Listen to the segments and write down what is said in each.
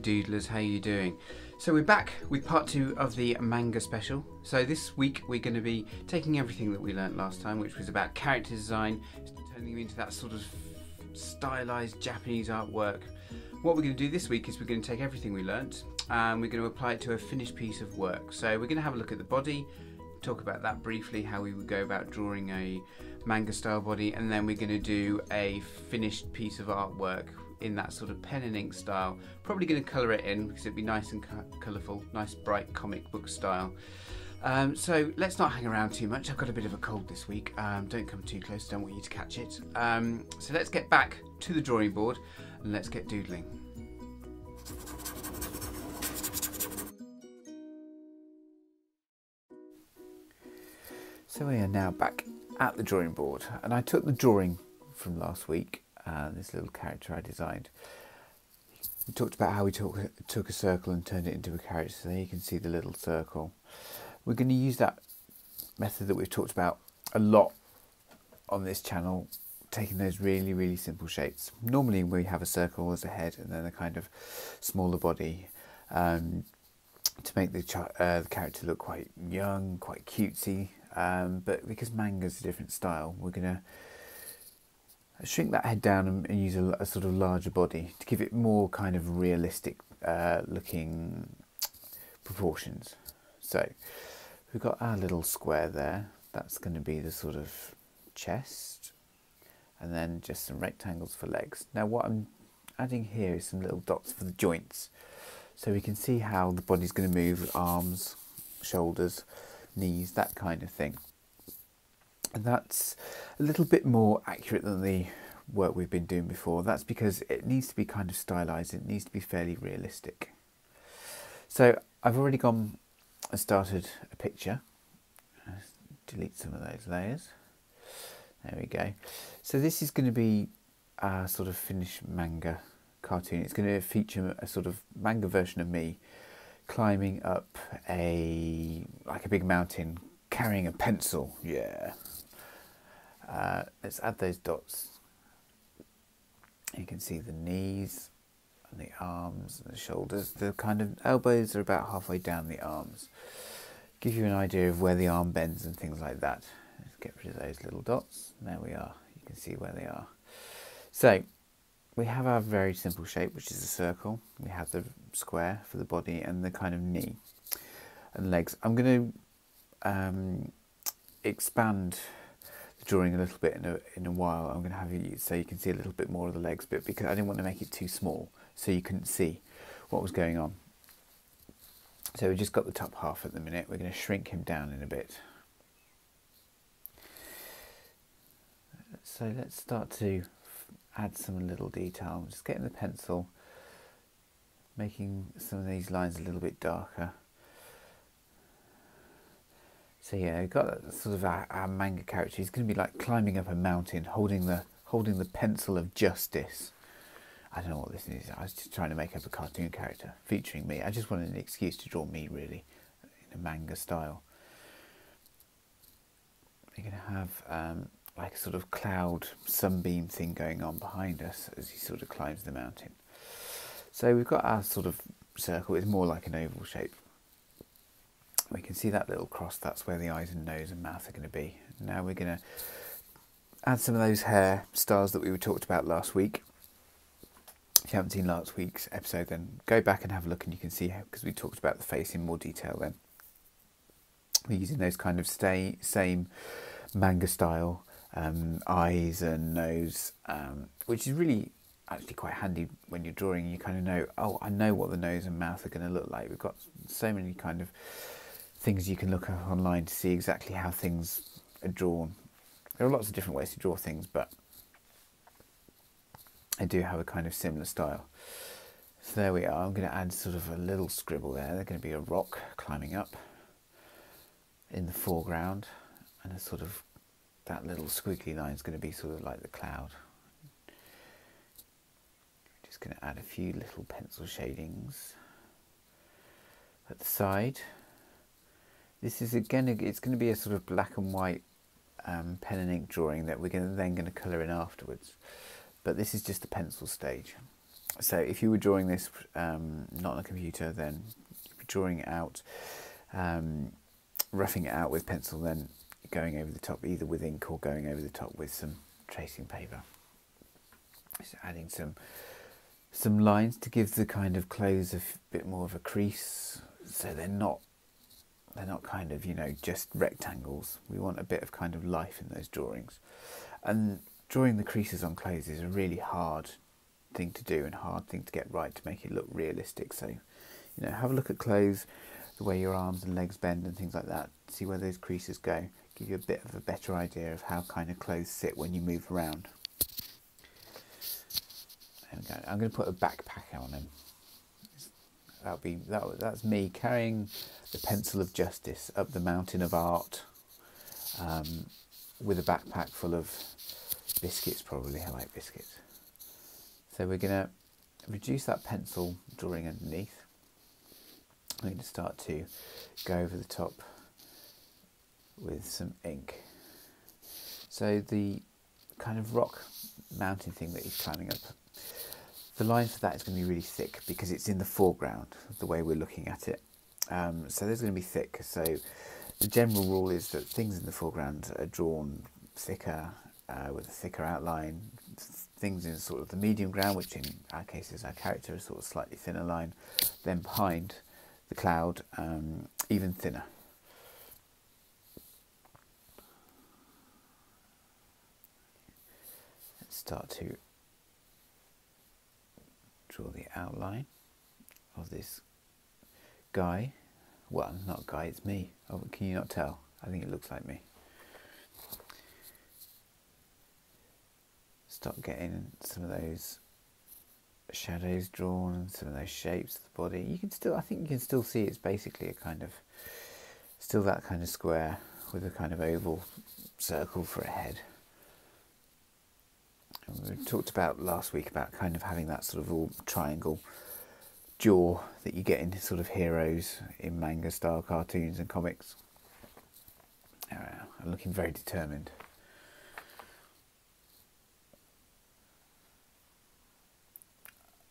Doodlers, how you doing? So we're back with part 2 of the manga special. So this week we're going to be taking everything that we learnt last time, which was about character design, turning them into that sort of stylized Japanese artwork. What we're going to do this week is we're going to take everything we learnt and we're going to apply it to a finished piece of work. So we're going to have a look at the body, talk about that briefly, how we would go about drawing a manga style body, and then we're going to do a finished piece of artwork in that sort of pen and ink style. Probably going to colour it in because it'd be nice and colourful, nice bright comic book style. So let's not hang around too much. I've got a bit of a cold this week. Don't come too close, don't want you to catch it. So let's get back to the drawing board and let's get doodling. So we are now back at the drawing board, and I took the drawing from last week, this little character I designed. We talked about how we took a circle and turned it into a character, so there you can see the little circle. We're going to use that method that we've talked about a lot on this channel, taking those really simple shapes. Normally we have a circle as a head and then a kind of smaller body to make the character look quite young, quite cutesy. But because manga's a different style, we're going to shrink that head down and use a sort of larger body to give it more kind of realistic looking proportions. So we've got our little square there. That's going to be the sort of chest, and then just some rectangles for legs. Now what I'm adding here is some little dots for the joints, so we can see how the body's going to move with arms, shoulders, knees, that kind of thing. And that's a little bit more accurate than the work we've been doing before. That's because it needs to be kind of stylized, it needs to be fairly realistic. So I've already gone and started a picture. Delete some of those layers. There we go. So this is going to be a sort of finished manga cartoon. It's going to feature a sort of manga version of me climbing up like a big mountain, carrying a pencil. Yeah. Let's add those dots. You can see the knees and the arms and the shoulders. The kind of elbows are about halfway down the arms. Give you an idea of where the arm bends and things like that. Let's get rid of those little dots. There we are. You can see where they are. So we have our very simple shape, which is a circle. We have the square for the body and the kind of knee and legs. I'm going to expand the drawing a little bit in a while. I'm going to have you so you can see a little bit more of the legs bit, because I didn't want to make it too small so you couldn't see what was going on. So we've just got the top half at the minute. We're going to shrink him down in a bit. So let's start to add some little detail. I'm just getting the pencil, making some of these lines a little bit darker. So yeah, we've got sort of our manga character. He's going to be like climbing up a mountain, holding the pencil of justice. I don't know what this is. I was just trying to make up a cartoon character featuring me. I just wanted an excuse to draw me, really, in a manga style. We're going to have like a sort of cloud sunbeam thing going on behind us as he sort of climbs the mountain. So we've got our sort of circle. It's more like an oval shape. We can see that little cross. That's where the eyes and nose and mouth are going to be. Now we're going to add some of those hair styles that we talked about last week. If you haven't seen last week's episode, then go back and have a look, and you can see how, because we talked about the face in more detail then. We're using those kind of same manga style eyes and nose, which is really actually quite handy when you're drawing. You kind of know, oh, I know what the nose and mouth are going to look like. We've got so many kind of things you can look up online to see exactly how things are drawn. There are lots of different ways to draw things, but I do have a kind of similar style. So there we are. I'm going to add sort of a little scribble there. There's going to be a rock climbing up in the foreground, and a sort of that little squiggly line is going to be sort of like the cloud. Just going to add a few little pencil shadings at the side. This is again, it's going to be a sort of black and white pen and ink drawing that we're then going to colour in afterwards. But this is just the pencil stage. So if you were drawing this not on a computer, then you'd be drawing it out, roughing it out with pencil, then going over the top either with ink or going over the top with some tracing paper. So adding some lines to give the kind of clothes a bit more of a crease, so they're not kind of, you know, just rectangles. We want a bit of kind of life in those drawings. And drawing the creases on clothes is a really hard thing to do and hard thing to get right to make it look realistic. So, you know, have a look at clothes, the way your arms and legs bend and things like that, see where those creases go, give you a bit of a better idea of how kind of clothes sit when you move around. There we go. I'm going to put a backpack on him. That's me carrying the pencil of justice up the mountain of art, with a backpack full of biscuits. Probably I like biscuits. So we're going to reduce that pencil drawing underneath. I'm going to start to go over the top with some ink. So the kind of rock mountain thing that he's climbing up, the line for that is going to be really thick because it's in the foreground, the way we're looking at it. So there's going to be thick. So the general rule is that things in the foreground are drawn thicker, with a thicker outline. Things in sort of the medium ground, which in our case is our character, a sort of slightly thinner line. Then behind the cloud, even thinner. Let's start to draw the outline of this guy. Well, not guy, it's me. Oh, can you not tell? I think it looks like me. Start getting some of those shadows drawn and some of those shapes of the body. You can still, I think you can still see it's basically a kind of, still that kind of square with a kind of oval circle for a head. And we talked about last week about kind of having that sort of all triangle jaw that you get in sort of heroes in manga style cartoons and comics. I'm looking very determined.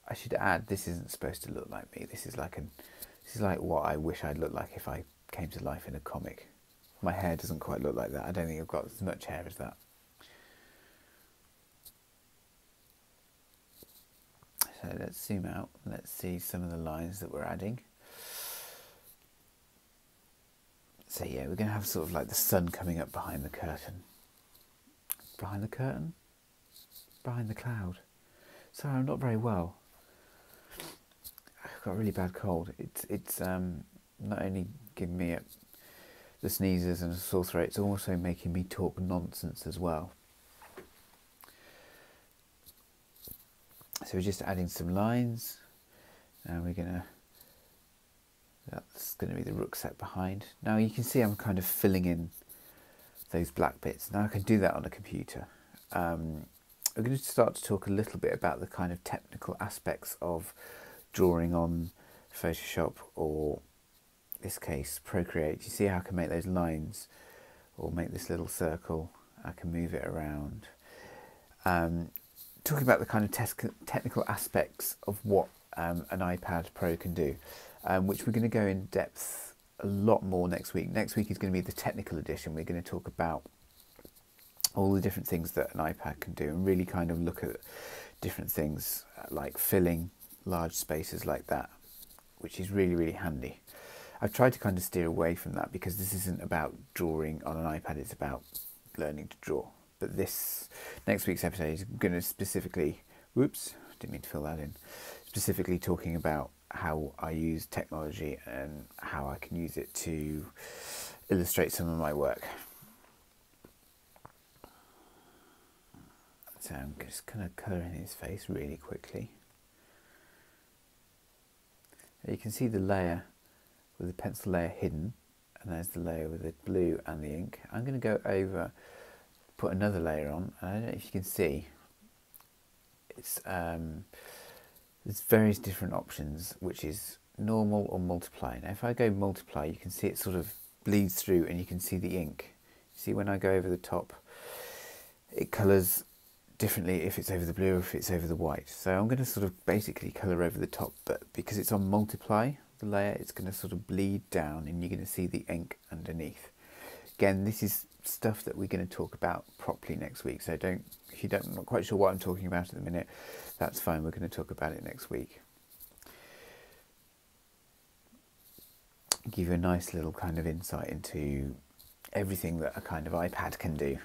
I should add, this isn't supposed to look like me. This is like what I wish I'd look like if I came to life in a comic. My hair doesn't quite look like that. I don't think I've got as much hair as that. So let's zoom out. Let's see some of the lines that we're adding. So yeah, we're going to have sort of like the sun coming up behind the curtain. Behind the curtain? Behind the cloud. Sorry, I'm not very well. I've got a really bad cold. It's not only giving me the sneezes and a sore throat, it's also making me talk nonsense as well. So we're just adding some lines, and that's going to be the rucksack behind. Now you can see I'm kind of filling in those black bits. Now I can do that on a computer. We're going to start to talk a little bit about the kind of technical aspects of drawing on Photoshop, or in this case Procreate. You see how I can make those lines or make this little circle. I can move it around. Talking about the kind of technical aspects of what an iPad Pro can do, which we're going to go in depth a lot more next week. Next week is going to be the technical edition. We're going to talk about all the different things that an iPad can do and really kind of look at different things like filling large spaces like that, which is really, really handy. I've tried to kind of steer away from that because this isn't about drawing on an iPad, it's about learning to draw. But this next week's episode is going to specifically, whoops, didn't mean to fill that in, specifically talking about how I use technology and how I can use it to illustrate some of my work. So I'm just going to colour in his face really quickly. You can see the layer with the pencil layer hidden, and there's the layer with the blue and the ink. I'm going to go over, put another layer on, and I don't know if you can see, there's various different options, which is normal or multiply. Now if I go multiply, you can see it sort of bleeds through and you can see the ink. See when I go over the top, it colours differently if it's over the blue or if it's over the white. So I'm going to sort of basically colour over the top, but because it's on multiply, the layer, it's going to sort of bleed down and you're going to see the ink underneath. Again, this is stuff that we're going to talk about properly next week, so if you're not quite sure what I'm talking about at the minute, that's fine, we're going to talk about it next week. Give you a nice little kind of insight into everything that a kind of iPad can do,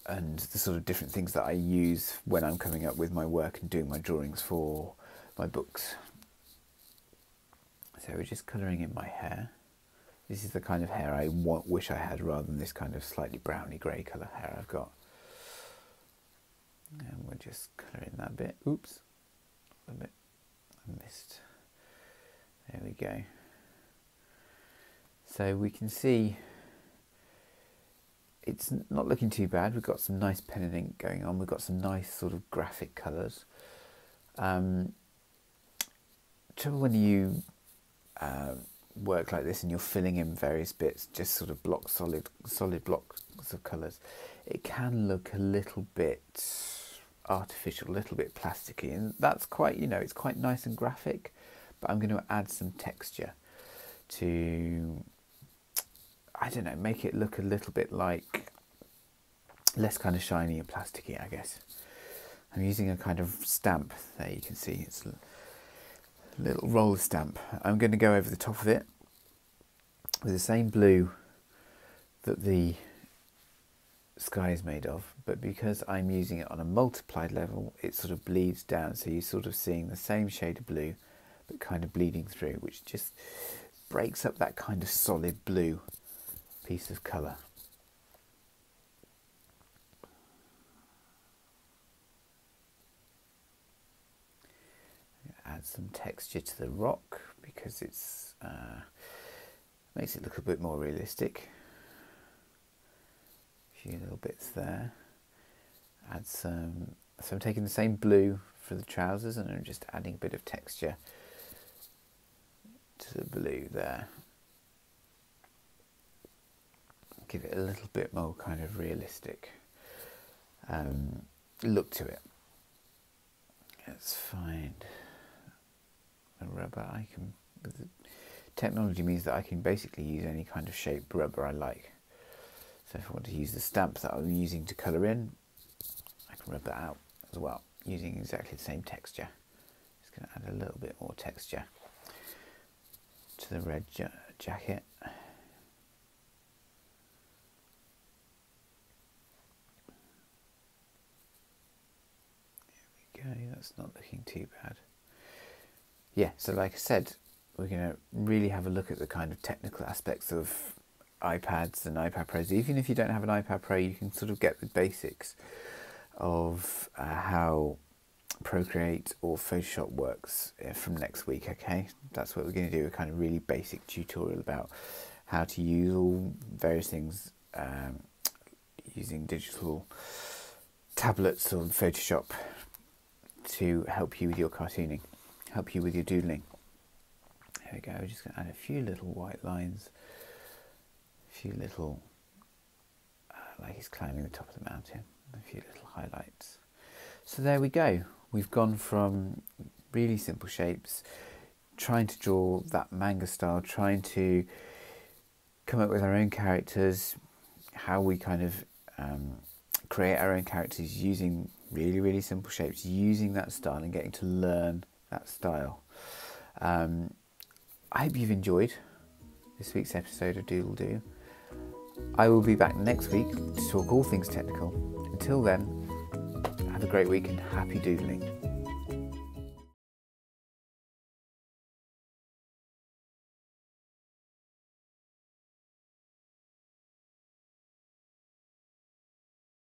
and the sort of different things that I use when I'm coming up with my work and doing my drawings for my books. So we're just colouring in my hair. This is the kind of hair I wish I had, rather than this kind of slightly browny grey colour hair I've got. And we're just colouring that bit. Oops, a bit I missed. There we go. So we can see it's not looking too bad. We've got some nice pen and ink going on. We've got some nice sort of graphic colours. Trouble when you work like this and you're filling in various bits, just sort of solid blocks of colours, it can look a little bit artificial, a little bit plasticky, and that's quite, it's quite nice and graphic, but I'm going to add some texture to, I don't know, make it look a little bit like less kind of shiny and plasticky, I guess. I'm using a kind of stamp there, you can see it's a little roller stamp. I'm going to go over the top of it with the same blue that the sky is made of, but because I'm using it on a multiplied level, it sort of bleeds down, so you're sort of seeing the same shade of blue but kind of bleeding through, which just breaks up that kind of solid blue piece of colour. Add some texture to the rock because it's makes it look a bit more realistic. A few little bits there. Add some. So I'm taking the same blue for the trousers and I'm just adding a bit of texture to the blue there. Give it a little bit more kind of realistic look to it. Let's find a rubber. Technology means that I can basically use any kind of shaped rubber I like. So if I want to use the stamp that I'm using to colour in, I can rub that out as well, using exactly the same texture. Just going to add a little bit more texture to the red jacket. There we go, that's not looking too bad. Yeah, so like I said, we're going to really have a look at the kind of technical aspects of iPads and iPad Pros. Even if you don't have an iPad Pro, you can sort of get the basics of how Procreate or Photoshop works from next week, okay? That's what we're going to do, a kind of really basic tutorial about how to use all various things using digital tablets or Photoshop to help you with your cartooning, help you with your doodling. There we go, we're just going to add a few little white lines, a few little, like he's climbing the top of the mountain, a few little highlights. So there we go, we've gone from really simple shapes, trying to draw that manga style, trying to come up with our own characters, how we kind of create our own characters using really simple shapes, using that style and getting to learn that style. I hope you've enjoyed this week's episode of Doodle Do. I will be back next week to talk all things technical. Until then, have a great week and happy doodling.